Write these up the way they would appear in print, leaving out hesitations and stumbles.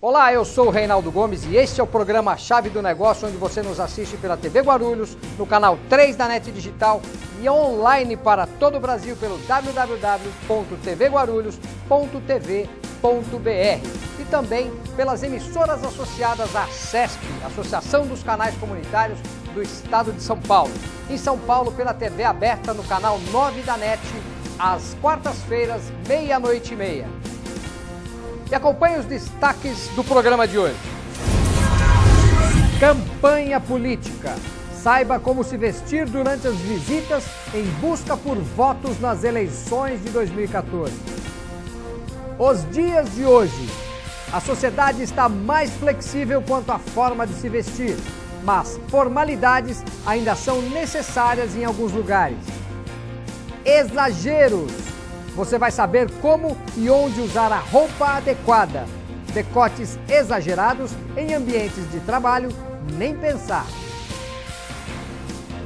Olá, eu sou o Reinaldo Gomes e este é o programa Chave do Negócio, onde você nos assiste pela TV Guarulhos, no canal 3 da NET Digital e online para todo o Brasil pelo www.tvguarulhos.tv.br e também pelas emissoras associadas à CESP, Associação dos Canais Comunitários do Estado de São Paulo. Em São Paulo, pela TV aberta no canal 9 da NET, às quartas-feiras, 00:30. E acompanhe os destaques do programa de hoje. Campanha política. Saiba como se vestir durante as visitas em busca por votos nas eleições de 2014. Os dias de hoje. A sociedade está mais flexível quanto à forma de se vestir, mas formalidades ainda são necessárias em alguns lugares. Exageros. Você vai saber como e onde usar a roupa adequada. Decotes exagerados em ambientes de trabalho, nem pensar.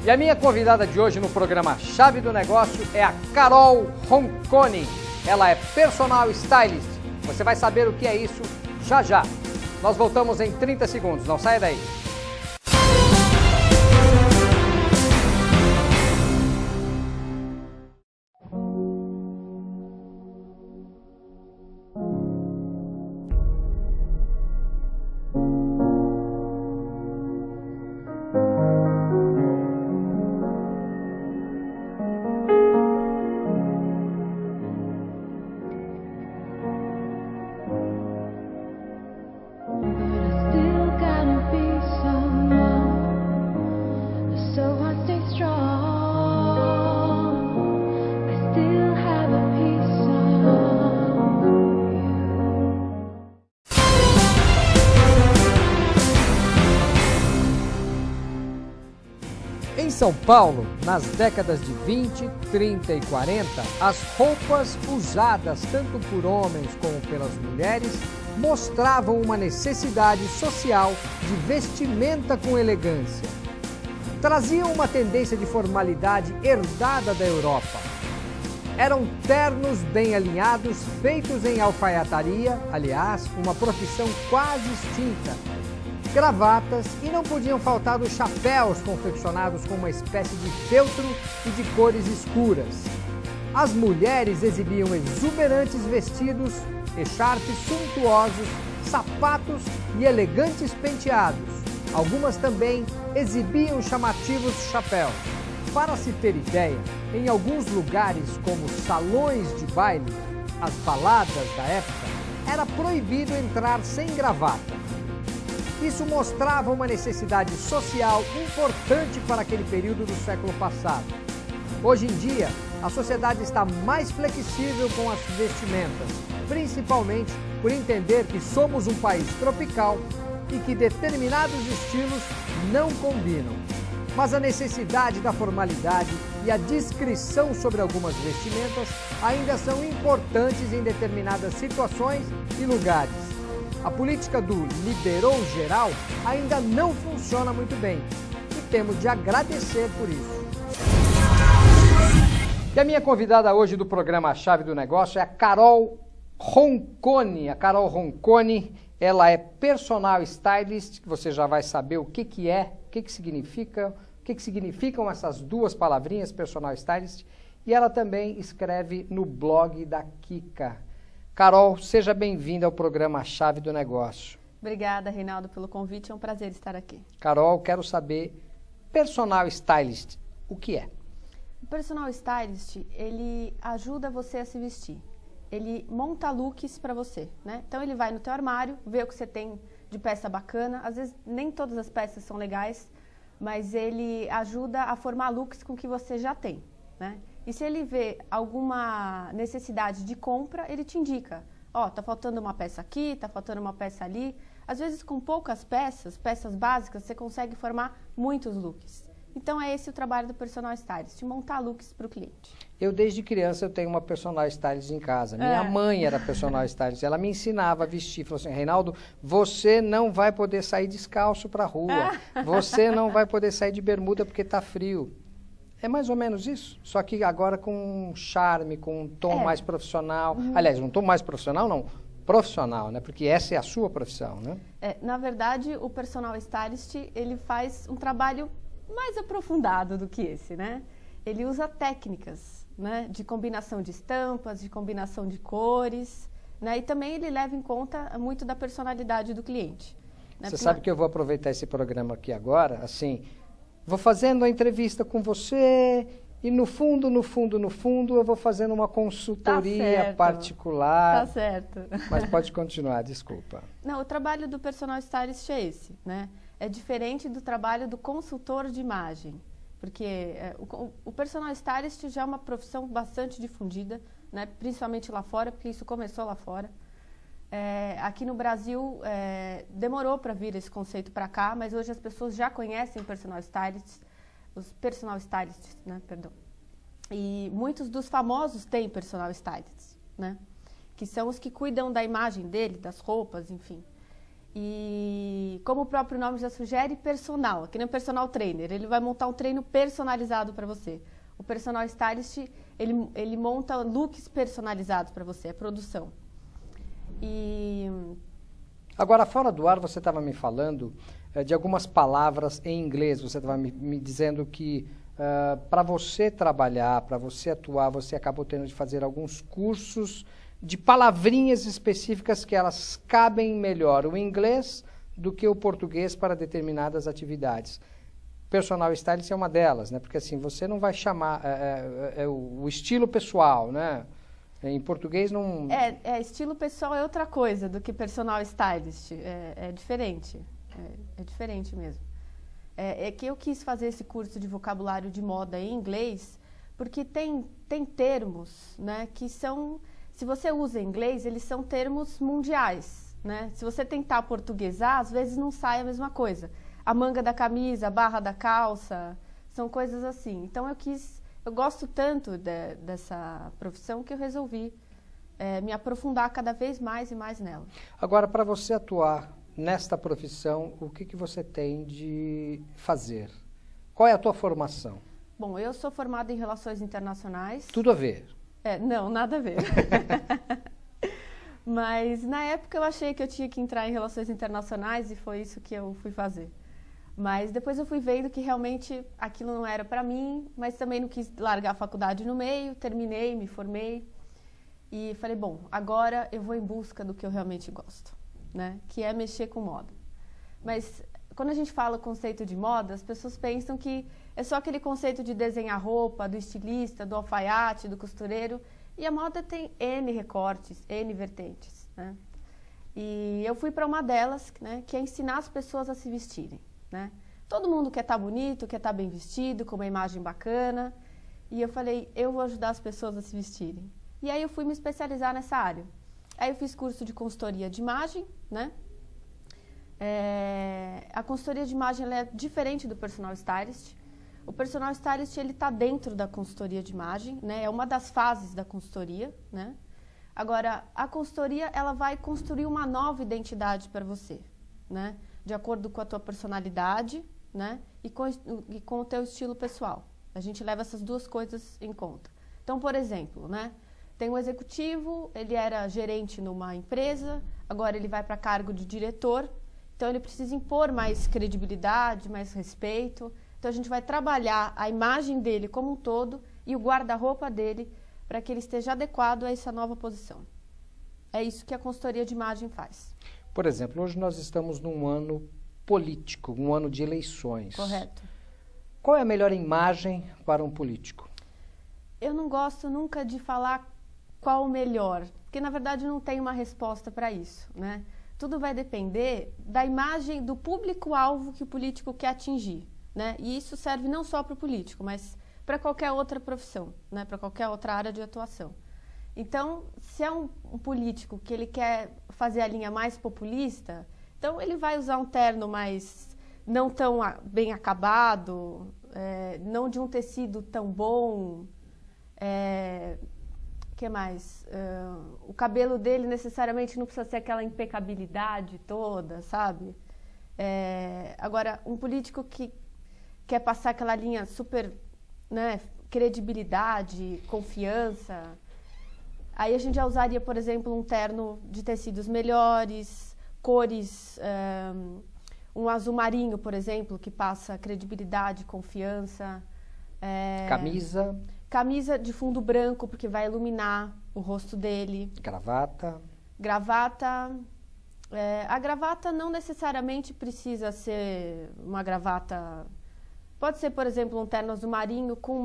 E a minha convidada de hoje no programa Chave do Negócio é a Carol Ronconi. Ela é personal stylist. Você vai saber o que é isso já já. Nós voltamos em 30 segundos, não saia daí. Em São Paulo, nas décadas de 20, 30 e 40, as roupas usadas tanto por homens como pelas mulheres mostravam uma necessidade social de vestimenta com elegância. Traziam uma tendência de formalidade herdada da Europa. Eram ternos bem alinhados, feitos em alfaiataria, aliás, uma profissão quase extinta. Gravatas e não podiam faltar os chapéus confeccionados com uma espécie de feltro e de cores escuras. As mulheres exibiam exuberantes vestidos, echarpes suntuosos, sapatos e elegantes penteados. Algumas também exibiam chamativos chapéus. Para se ter ideia, em alguns lugares como salões de baile, as baladas da época, era proibido entrar sem gravata. Isso mostrava uma necessidade social importante para aquele período do século passado. Hoje em dia, a sociedade está mais flexível com as vestimentas, principalmente por entender que somos um país tropical e que determinados estilos não combinam. Mas a necessidade da formalidade e a discrição sobre algumas vestimentas ainda são importantes em determinadas situações e lugares. A política do liberou geral ainda não funciona muito bem e temos de agradecer por isso. E a minha convidada hoje do programa Chave do Negócio é a Carol Ronconi. A Carol Ronconi, ela é personal stylist, que você já vai saber o que é, o que significa, o que significam essas duas palavrinhas, personal stylist, e ela também escreve no blog da Kika. Carol, seja bem-vinda ao programa Chave do Negócio. Obrigada, Reinaldo, pelo convite. É um prazer estar aqui. Carol, quero saber, personal stylist, o que é? O personal stylist, ele ajuda você a se vestir. Ele monta looks para você, né? Então, ele vai no teu armário, vê o que você tem de peça bacana. Às vezes, nem todas as peças são legais, mas ele ajuda a formar looks com o que você já tem, né? E se ele vê alguma necessidade de compra, ele te indica. Ó, tá faltando uma peça aqui, tá faltando uma peça ali. Às vezes, com poucas peças básicas, você consegue formar muitos looks. Então, é esse o trabalho do personal stylist, montar looks para o cliente. Eu, desde criança, eu tenho uma personal stylist em casa. Minha mãe era personal stylist. Ela me ensinava a vestir. Falou assim, Reinaldo, você não vai poder sair descalço para a rua. Você não vai poder sair de bermuda porque tá frio. É mais ou menos isso, só que agora com um charme, com um tom mais profissional. Aliás, um tom mais profissional não, profissional, né? Porque essa é a sua profissão, né? Na verdade, o personal stylist, ele faz um trabalho mais aprofundado do que esse, né? Ele usa técnicas, né, de combinação de estampas, de combinação de cores, né? E também ele leva em conta muito da personalidade do cliente. Né? Você sabe que eu vou aproveitar esse programa aqui agora, assim, vou fazendo a entrevista com você e no fundo eu vou fazendo uma consultoria particular. Tá certo. Mas pode continuar, desculpa. Não, o trabalho do personal stylist é esse, né? É diferente do trabalho do consultor de imagem, porque o personal stylist já é uma profissão bastante difundida, né? Principalmente lá fora, porque isso começou lá fora. Aqui no Brasil demorou para vir esse conceito para cá, mas hoje as pessoas já conhecem o personal stylist, os personal stylists, né? Perdão. E muitos dos famosos têm personal stylists, né? Que são os que cuidam da imagem dele, das roupas, enfim. E como o próprio nome já sugere, personal, que nem um personal trainer, ele vai montar um treino personalizado para você. O personal stylist, ele monta looks personalizados para você, é produção. Agora, fora do ar, você estava me falando de algumas palavras em inglês. Você estava me dizendo que para você trabalhar, para você atuar, você acabou tendo de fazer alguns cursos de palavrinhas específicas que elas cabem melhor o inglês do que o português para determinadas atividades. Personal stylist é uma delas, né? Porque assim, você não vai chamar o estilo pessoal, né? Em português não... Estilo pessoal é outra coisa do que personal stylist. É diferente. É diferente mesmo. É que eu quis fazer esse curso de vocabulário de moda em inglês, porque tem termos, né, que são... Se você usa inglês, eles são termos mundiais, né? Se você tentar portuguesar, às vezes não sai a mesma coisa. A manga da camisa, a barra da calça, são coisas assim. Então eu gosto tanto dessa profissão que eu resolvi me aprofundar cada vez mais e mais nela. Agora, para você atuar nesta profissão, o que você tem de fazer? Qual é a tua formação? Bom, eu sou formada em Relações Internacionais. Tudo a ver? Não, nada a ver. Mas na época eu achei que eu tinha que entrar em Relações Internacionais e foi isso que eu fui fazer. Mas depois eu fui vendo que realmente aquilo não era para mim, mas também não quis largar a faculdade no meio, terminei, me formei e falei, bom, agora eu vou em busca do que eu realmente gosto, né? Que é mexer com moda. Mas quando a gente fala o conceito de moda, as pessoas pensam que é só aquele conceito de desenhar roupa, do estilista, do alfaiate, do costureiro, e a moda tem N recortes, N vertentes, né? E eu fui para uma delas, né, que é ensinar as pessoas a se vestirem. Né? Todo mundo quer estar bonito, quer estar bem vestido, com uma imagem bacana. E eu falei, eu vou ajudar as pessoas a se vestirem. E aí eu fui me especializar nessa área. Aí eu fiz curso de consultoria de imagem, né? A consultoria de imagem ela é diferente do personal stylist. O personal stylist ele está dentro da consultoria de imagem, né? É uma das fases da consultoria, né? Agora, a consultoria ela vai construir uma nova identidade para você, né? De acordo com a tua personalidade, né? E com o teu estilo pessoal. A gente leva essas duas coisas em conta. Então, por exemplo, né? Tem um executivo, ele era gerente numa empresa, agora ele vai para cargo de diretor, então ele precisa impor mais credibilidade, mais respeito. Então a gente vai trabalhar a imagem dele como um todo e o guarda-roupa dele para que ele esteja adequado a essa nova posição. É isso que a consultoria de imagem faz. Por exemplo, hoje nós estamos num ano político, um ano de eleições. Correto. Qual é a melhor imagem para um político? Eu não gosto nunca de falar qual o melhor, porque na verdade não tem uma resposta para isso, né? Tudo vai depender da imagem do público-alvo que o político quer atingir, né? E isso serve não só para o político, mas para qualquer outra profissão, né? Para qualquer outra área de atuação. Então, se é um político que ele quer fazer a linha mais populista, então ele vai usar um terno mais não tão bem acabado, não de um tecido tão bom. Que mais? O cabelo dele necessariamente não precisa ser aquela impecabilidade toda, sabe? Agora, um político que quer passar aquela linha super, né, credibilidade, confiança... Aí a gente já usaria, por exemplo, um terno de tecidos melhores, cores, um azul marinho, por exemplo, que passa credibilidade, confiança. Camisa. Camisa de fundo branco, porque vai iluminar o rosto dele. Gravata. Gravata. A gravata não necessariamente precisa ser uma gravata. Pode ser, por exemplo, um terno azul marinho com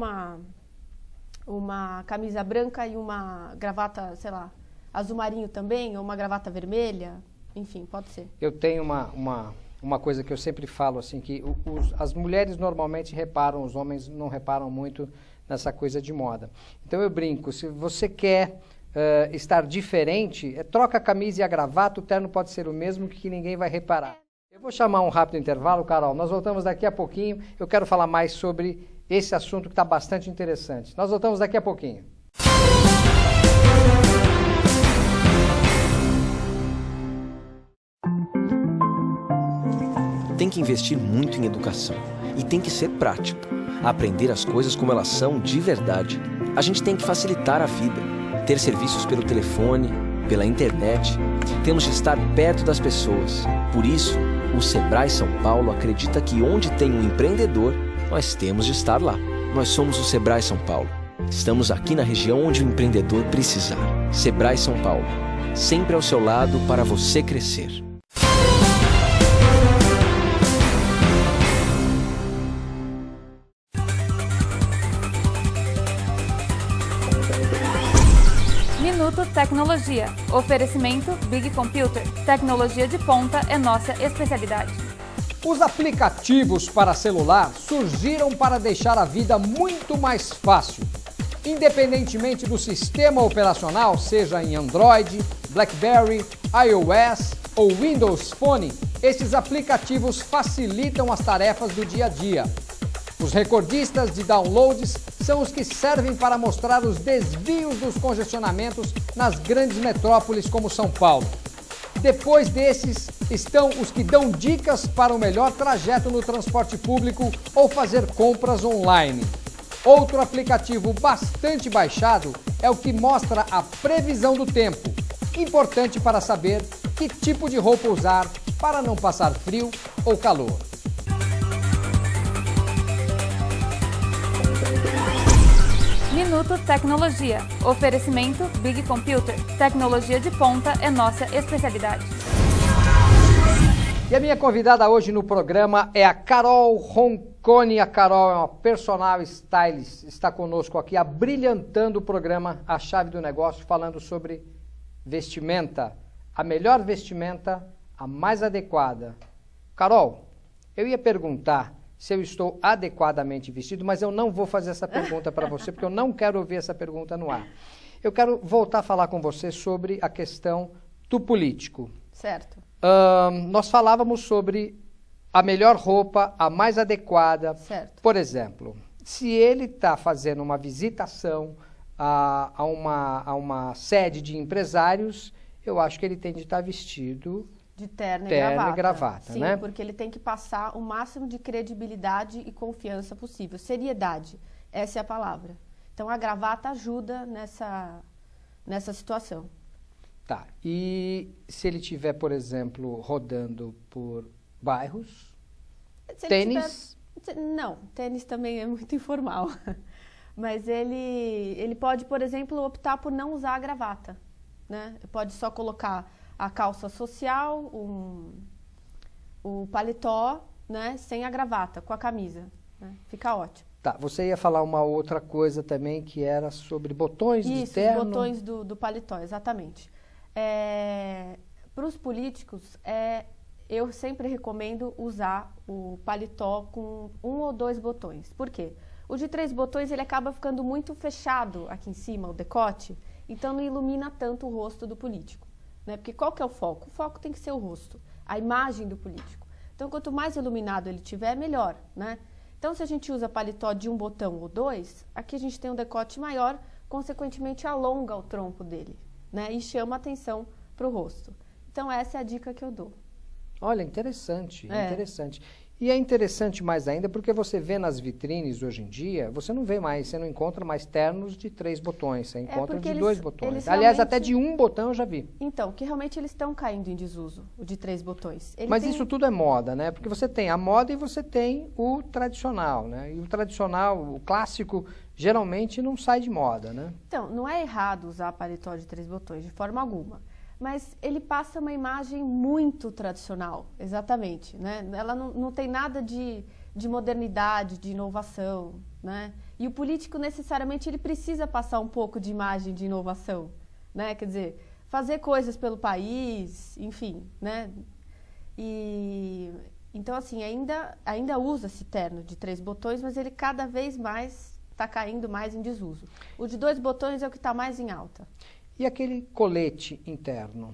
uma camisa branca e uma gravata, sei lá, azul marinho também, ou uma gravata vermelha. Enfim, pode ser. Eu tenho uma coisa que eu sempre falo, assim, que as mulheres normalmente reparam, os homens não reparam muito nessa coisa de moda. Então eu brinco, se você quer estar diferente, troca a camisa e a gravata, o terno pode ser o mesmo que ninguém vai reparar. Eu vou chamar um rápido intervalo, Carol, nós voltamos daqui a pouquinho, eu quero falar mais sobre esse assunto que está bastante interessante. Nós voltamos daqui a pouquinho. Tem que investir muito em educação e tem que ser prático. Aprender as coisas como elas são de verdade. A gente tem que facilitar a vida, ter serviços pelo telefone, pela internet. Temos de estar perto das pessoas. Por isso, o Sebrae São Paulo acredita que onde tem um empreendedor, nós temos de estar lá. Nós somos o Sebrae São Paulo. Estamos aqui na região onde o empreendedor precisar. Sebrae São Paulo. Sempre ao seu lado para você crescer. Minuto Tecnologia. Oferecimento Big Computer. Tecnologia de ponta é nossa especialidade. Os aplicativos para celular surgiram para deixar a vida muito mais fácil. Independentemente do sistema operacional, seja em Android, BlackBerry, iOS ou Windows Phone, esses aplicativos facilitam as tarefas do dia a dia. Os recordistas de downloads são os que servem para mostrar os desvios dos congestionamentos nas grandes metrópoles como São Paulo. Depois desses estão os que dão dicas para o melhor trajeto no transporte público ou fazer compras online. Outro aplicativo bastante baixado é o que mostra a previsão do tempo, importante para saber que tipo de roupa usar para não passar frio ou calor. Minuto Tecnologia. Oferecimento Big Computer. Tecnologia de ponta é nossa especialidade. E a minha convidada hoje no programa é a Carol Ronconi. A Carol é uma personal stylist, está conosco aqui abrilhantando o programa A Chave do Negócio, falando sobre vestimenta, a melhor vestimenta, a mais adequada. Carol, eu ia perguntar se eu estou adequadamente vestido, mas eu não vou fazer essa pergunta para você, porque eu não quero ouvir essa pergunta no ar. Eu quero voltar a falar com você sobre a questão do político. Certo. Nós falávamos sobre a melhor roupa, a mais adequada. Certo. Por exemplo, se ele está fazendo uma visitação a uma sede de empresários, eu acho que ele tem de estar vestido de terno e gravata, sim, né? Porque ele tem que passar o máximo de credibilidade e confiança possível. Seriedade, essa é a palavra. Então, a gravata ajuda nessa situação. Tá. E se ele estiver, por rodando por bairros, tênis? Não, tênis também é muito informal. Mas ele pode, por exemplo, optar por não usar a gravata, né? Pode só colocar a calça social, o paletó, né, sem a gravata, com a camisa, né? Fica ótimo. Tá, você ia falar uma outra coisa também, que era sobre botões de terno? Isso, os botões do paletó, exatamente. Para os políticos, eu sempre recomendo usar o paletó com 1 ou 2 botões. Por quê? O de 3 botões, ele acaba ficando muito fechado aqui em cima, o decote, então não ilumina tanto o rosto do político. Né? Porque qual que é o foco? O foco tem que ser o rosto, a imagem do político. Então, quanto mais iluminado ele tiver, melhor, né? Então, se a gente usa paletó de 1 botão ou 2, aqui a gente tem um decote maior, consequentemente alonga o tronco dele, né? E chama atenção para o rosto. Então, essa é a dica que eu dou. Olha, interessante, interessante. E é interessante mais ainda porque você vê nas vitrines hoje em dia, você não encontra mais ternos de 3 botões, você encontra de 2 botões. Aliás, até de 1 botão eu já vi. Então, que realmente eles estão caindo em desuso, o de 3 botões. Mas isso tudo é moda, né? Porque você tem a moda e você tem o tradicional, né? E o tradicional, o clássico, geralmente não sai de moda, né? Então, não é errado usar paletó de 3 botões, de forma alguma. Mas ele passa uma imagem muito tradicional, exatamente, né? Ela não tem nada de modernidade, de inovação, né? E o político, necessariamente, ele precisa passar um pouco de imagem de inovação, né? Quer dizer, fazer coisas pelo país, enfim, né? E, então, assim, ainda usa esse terno de 3 botões, mas ele cada vez mais está caindo mais em desuso. O de 2 botões é o que está mais em alta. E aquele colete interno?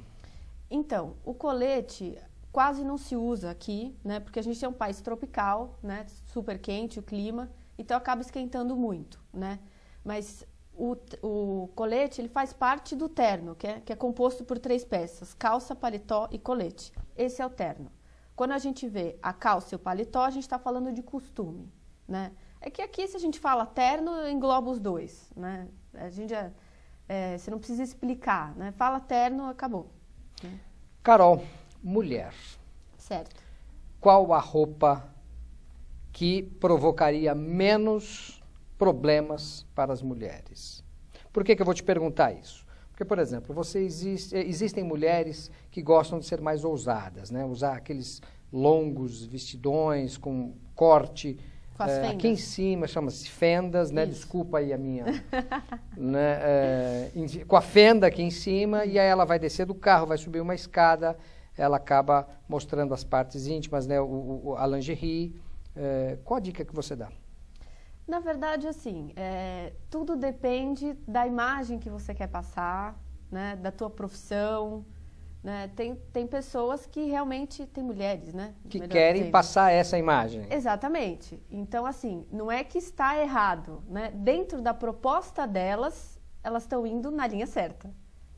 Então, o colete quase não se usa aqui, né? Porque a gente é um país tropical, né? Super quente o clima, então acaba esquentando muito, né? Mas o colete, ele faz parte do terno, que é composto por 3 peças, calça, paletó e colete. Esse é o terno. Quando a gente vê a calça e o paletó, a gente está falando de costume, né? É que aqui, se a gente fala terno, engloba os 2, né? A gente você não precisa explicar, né? Fala terno, acabou. Né? Carol, mulher. Certo. Qual a roupa que provocaria menos problemas para as mulheres? Por que eu vou te perguntar isso? Porque, por exemplo, existem mulheres que gostam de ser mais ousadas, né? Usar aqueles longos vestidões com corte. Aqui em cima chama-se fendas, né? Desculpa aí a minha... né? Com a fenda aqui em cima, e aí ela vai descer do carro, vai subir uma escada, ela acaba mostrando as partes íntimas, né? A lingerie. Qual a dica que você dá? Na verdade, assim, tudo depende da imagem que você quer passar, né? Da tua profissão, né? Tem pessoas que realmente, tem mulheres, né? Que querem passar essa imagem. Exatamente. Então, assim, não é que está errado, né? Dentro da proposta delas, elas estão indo na linha certa,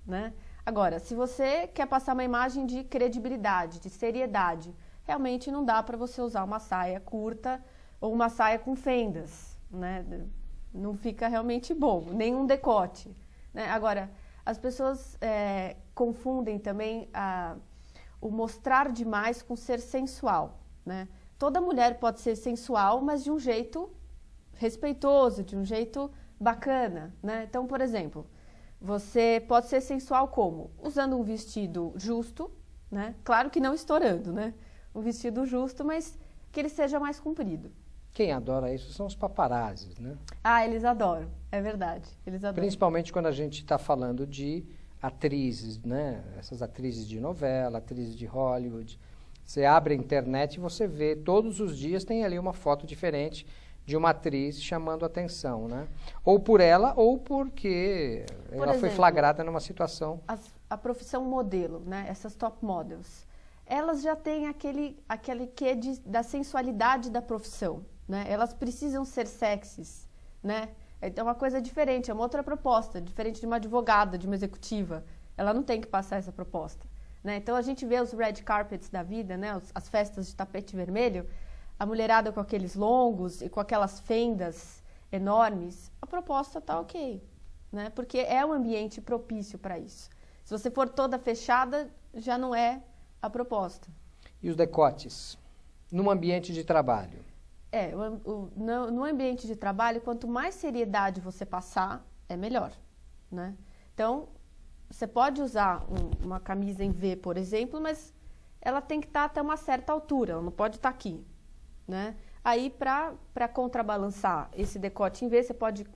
né? Agora, se você quer passar uma imagem de credibilidade, de seriedade, realmente não dá para você usar uma saia curta ou uma saia com fendas, né? Não fica realmente bom, nem um decote, né? Agora, as pessoas confundem também o mostrar demais com ser sensual, né? Toda mulher pode ser sensual, mas de um jeito respeitoso, de um jeito bacana, né? Então, por exemplo, você pode ser sensual como? Usando um vestido justo, né? Claro que não estourando, né? Um vestido justo, mas que ele seja mais comprido. Quem adora isso são os paparazzis, né? Ah, eles adoram, é verdade, eles adoram. Principalmente quando a gente está falando de atrizes, né? Essas atrizes de novela, atrizes de Hollywood. Você abre a internet e você vê, todos os dias tem ali uma foto diferente de uma atriz chamando atenção, né? Ou por ela, ou porque ela foi flagrada numa situação... A profissão modelo, né? Essas top models, elas já têm aquele quê da sensualidade da profissão, né? Elas precisam ser sexys, né? É uma coisa diferente, é uma outra proposta, diferente de uma advogada, de uma executiva. Ela não tem que passar essa proposta, né? Então, a gente vê os red carpets da vida, né? As festas de tapete vermelho, a mulherada com aqueles longos e com aquelas fendas enormes, a proposta tá ok, né? Porque é um ambiente propício para isso. Se você for toda fechada, já não é a proposta. E os decotes? Num ambiente de trabalho? No ambiente de trabalho, quanto mais seriedade você passar, é melhor, né? Então, você pode usar uma camisa em V, por exemplo, mas ela tem que estar até uma certa altura, ela não pode estar aqui, né? Aí, para contrabalançar esse decote em V, você pode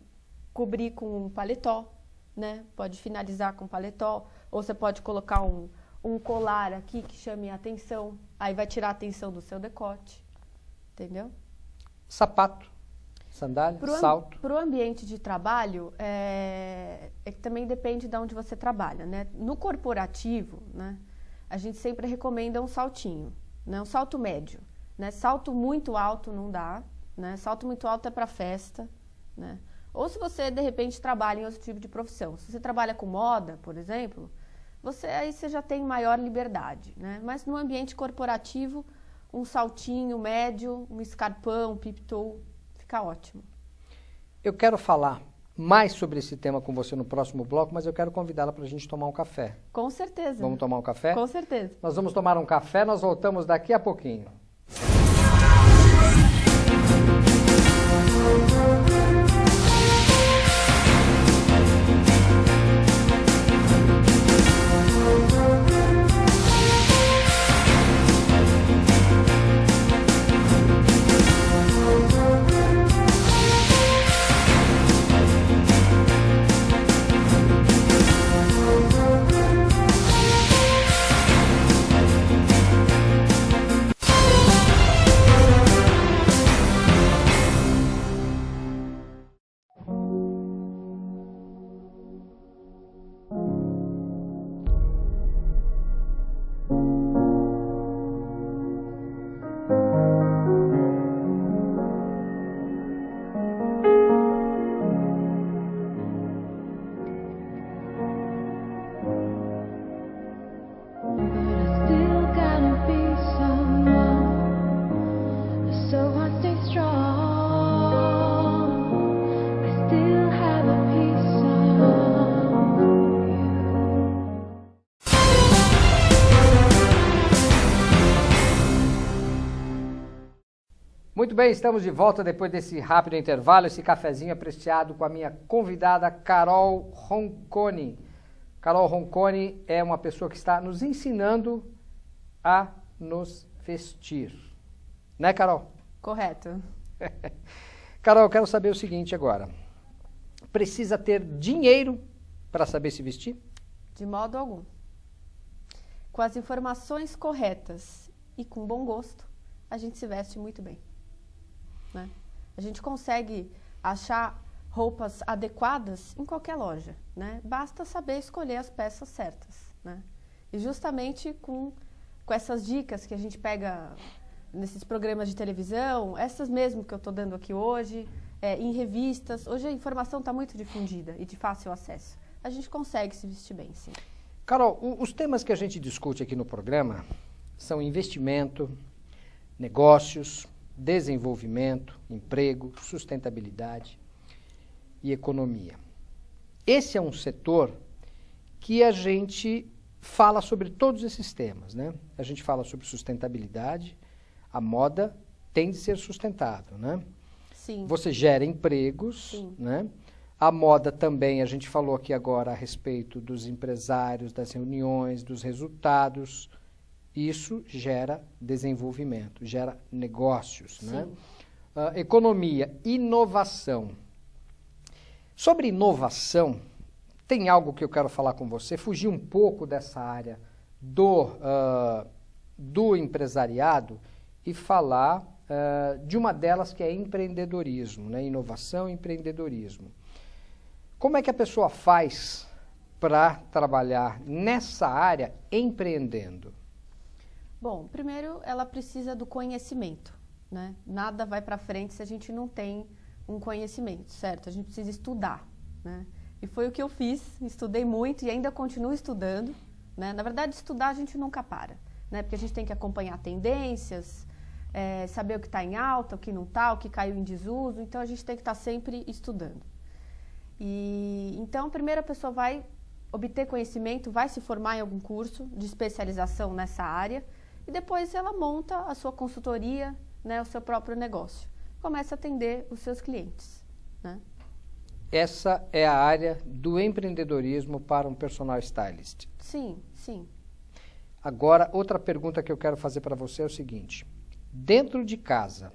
cobrir com um paletó, né? Pode finalizar com paletó, ou você pode colocar um colar aqui que chame a atenção, aí vai tirar a atenção do seu decote, entendeu? Sapato, sandália, salto. Para o ambiente de trabalho, que também depende de onde você trabalha, né? No corporativo, né, a gente sempre recomenda um saltinho, né? Um salto médio, né? Salto muito alto não dá, né? Salto muito alto é para festa, né? Ou se você, de repente, trabalha em outro tipo de profissão. Se você trabalha com moda, por exemplo, aí você já tem maior liberdade, né? Mas no ambiente corporativo, um saltinho médio, um escarpão, um pip-toe, fica ótimo. Eu quero falar mais sobre esse tema com você no próximo bloco, mas eu quero convidá-la para a gente tomar um café. Com certeza. Vamos tomar um café? Com certeza. Nós vamos tomar um café, nós voltamos daqui a pouquinho. Muito bem, estamos de volta depois desse rápido intervalo, esse cafezinho apreciado com a minha convidada Carol Ronconi. Carol Ronconi é uma pessoa que está nos ensinando a nos vestir. Né, Carol? Correto. Carol, eu quero saber o seguinte agora. Precisa ter dinheiro para saber se vestir? De modo algum. Com as informações corretas e com bom gosto, a gente se veste muito bem. Né? A gente consegue achar roupas adequadas em qualquer loja, né? Basta saber escolher as peças certas, né? E justamente com essas dicas que a gente pega nesses programas de televisão, essas mesmo que eu estou dando aqui hoje, em revistas, hoje a informação está muito difundida e de fácil acesso. A gente consegue se vestir bem, sim. Carol, os temas que a gente discute aqui no programa são investimento, negócios, desenvolvimento, emprego, sustentabilidade e economia. Esse é um setor que a gente fala sobre todos esses temas, né? A gente fala sobre sustentabilidade, a moda tem de ser sustentável, né? Sim. Você gera empregos, sim, né? A moda também, a gente falou aqui agora a respeito dos empresários, das reuniões, dos resultados. Isso gera desenvolvimento, gera negócios, né? Economia, inovação. Sobre inovação, tem algo que eu quero falar com você, fugir um pouco dessa área do empresariado e falar de uma delas que é empreendedorismo, né? Inovação e empreendedorismo. Como é que a pessoa faz para trabalhar nessa área empreendendo? Bom, primeiro ela precisa do conhecimento, né? Nada vai para frente se a gente não tem um conhecimento, certo? A gente precisa estudar, né? E foi o que eu fiz, estudei muito e ainda continuo estudando, né? Na verdade, estudar a gente nunca para, né? Porque a gente tem que acompanhar tendências, saber o que está em alta, o que não está, o que caiu em desuso, então a gente tem que estar sempre estudando. E então, primeiro a pessoa vai obter conhecimento, vai se formar em algum curso de especialização nessa área, e depois ela monta a sua consultoria, né, o seu próprio negócio. Começa a atender os seus clientes, né? Essa é a área do empreendedorismo para um personal stylist. Sim, sim. Agora, outra pergunta que eu quero fazer para você é o seguinte. Dentro de casa,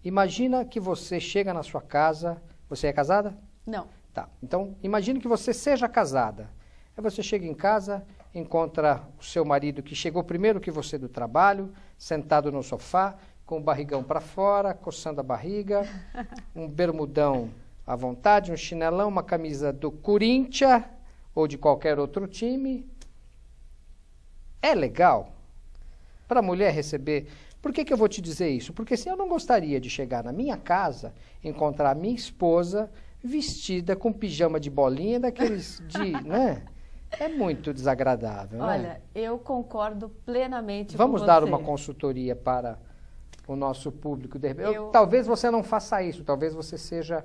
imagina que você chega na sua casa... Você é casada? Não. Tá. Então, imagine que você seja casada. Aí você chega em casa, encontra o seu marido que chegou primeiro que você do trabalho, sentado no sofá, com o barrigão para fora, coçando a barriga, um bermudão à vontade, um chinelão, uma camisa do Corinthians ou de qualquer outro time. É legal para a mulher receber... Por que eu vou te dizer isso? Porque se eu não gostaria de chegar na minha casa, encontrar a minha esposa vestida com pijama de bolinha, daqueles de, né? É muito desagradável, né? Olha, eu concordo plenamente Vamos com dar você. uma consultoria para o nosso público. Talvez você não faça isso, talvez você seja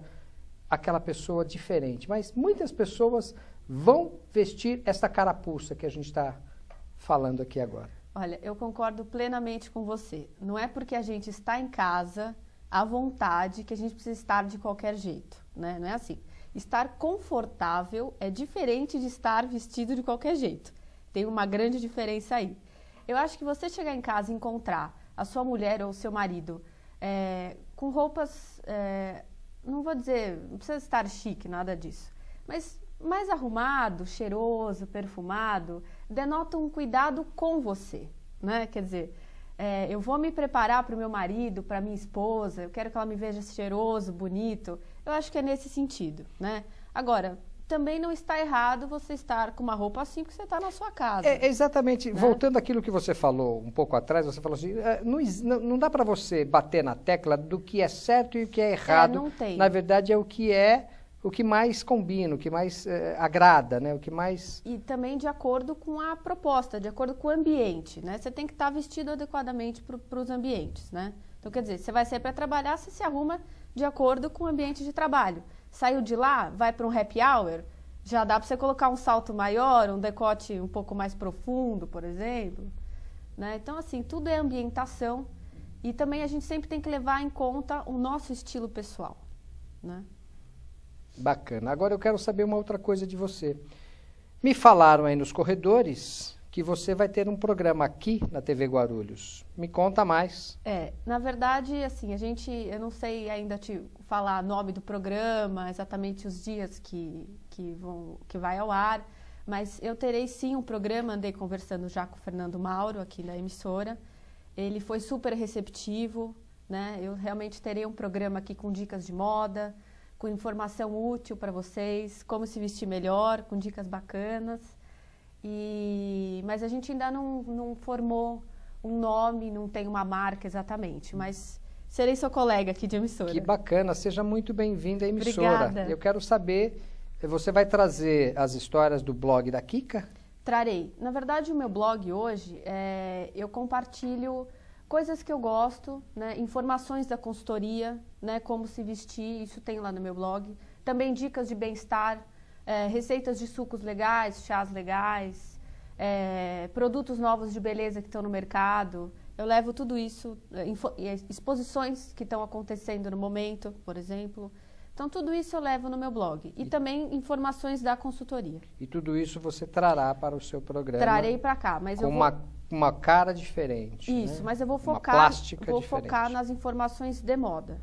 aquela pessoa diferente, mas muitas pessoas vão vestir essa carapuça que a gente está falando aqui agora. Olha, eu concordo plenamente com você. Não é porque a gente está em casa à vontade que a gente precisa estar de qualquer jeito, né? Não é assim. Estar confortável é diferente de estar vestido de qualquer jeito. Tem uma grande diferença aí. Eu acho que você chegar em casa e encontrar a sua mulher ou o seu marido com roupas, não vou dizer, não precisa estar chique, nada disso, mas mais arrumado, cheiroso, perfumado, denota um cuidado com você, né? Quer dizer, eu vou me preparar para o meu marido, para minha esposa, eu quero que ela me veja cheiroso, bonito. Eu acho que é nesse sentido, né? Agora, também não está errado você estar com uma roupa assim porque você está na sua casa. Exatamente. Né? Voltando àquilo que você falou um pouco atrás, você falou assim, não dá para você bater na tecla do que é certo e o que é errado. Não tem. Na verdade, é o que mais combina, o que mais agrada, né? O que mais... E também de acordo com a proposta, de acordo com o ambiente, né? Você tem que estar vestido adequadamente para os ambientes, né? Então, quer dizer, você vai sair para trabalhar, você se arruma de acordo com o ambiente de trabalho. Saiu de lá, vai para um happy hour, já dá para você colocar um salto maior, um decote um pouco mais profundo, por exemplo, né? Então, assim, tudo é ambientação e também a gente sempre tem que levar em conta o nosso estilo pessoal, né? Bacana. Agora eu quero saber uma outra coisa de você. Me falaram aí nos corredores que você vai ter um programa aqui na TV Guarulhos. Me conta mais. Na verdade, assim, eu não sei ainda te falar o nome do programa, exatamente os dias que vai ao ar, mas eu terei sim um programa, andei conversando já com o Fernando Mauro aqui na emissora. Ele foi super receptivo, né? Eu realmente terei um programa aqui com dicas de moda, com informação útil para vocês, como se vestir melhor, com dicas bacanas. Mas a gente ainda não formou um nome, não tem uma marca exatamente, mas serei seu colega aqui de emissora. Que bacana, seja muito bem-vinda à emissora. Obrigada. Eu quero saber, você vai trazer as histórias do blog da Kika? Trarei. Na verdade, o meu blog hoje, eu compartilho coisas que eu gosto, né, informações da consultoria, né, como se vestir, isso tem lá no meu blog. Também dicas de bem-estar, receitas de sucos legais, chás legais, produtos novos de beleza que estão no mercado. Eu levo tudo isso, exposições que estão acontecendo no momento, por exemplo. Então, tudo isso eu levo no meu blog. E também informações da consultoria. E tudo isso você trará para o seu programa? Trarei para cá, mas com uma cara diferente. Isso, né? mas eu vou focar, uma plástica diferente. Focar nas informações de moda.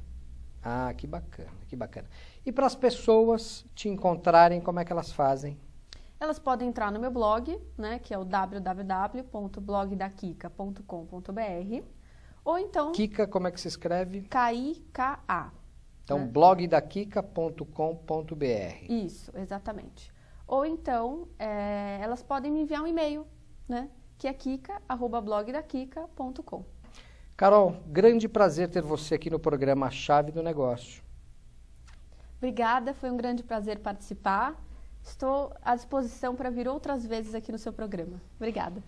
Ah, que bacana, que bacana. E para as pessoas te encontrarem, como é que elas fazem? Elas podem entrar no meu blog, né, que é o www.blogdakika.com.br, ou então... Kika, como é que se escreve? K-I-K-A. Então, né? blogdakika.com.br. Isso, exatamente. Ou então, elas podem me enviar um e-mail, né, que é kika@blogdakika.com. Carol, grande prazer ter você aqui no programa A Chave do Negócio. Obrigada, foi um grande prazer participar. Estou à disposição para vir outras vezes aqui no seu programa. Obrigada.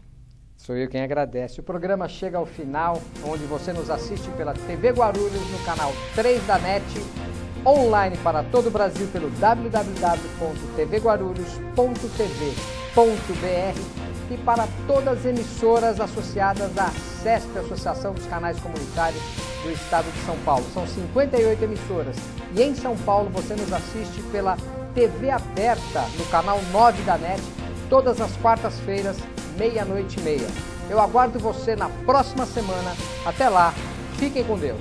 Sou eu quem agradece. O programa chega ao final, onde você nos assiste pela TV Guarulhos, no canal 3 da NET, online para todo o Brasil pelo www.tvguarulhos.tv.br e para todas as emissoras associadas à ACESP, Associação dos Canais Comunitários do Estado de São Paulo. São 58 emissoras. E em São Paulo você nos assiste pela TV aberta, no canal 9 da NET, todas as quartas-feiras, 00:30. Eu aguardo você na próxima semana. Até lá, fiquem com Deus.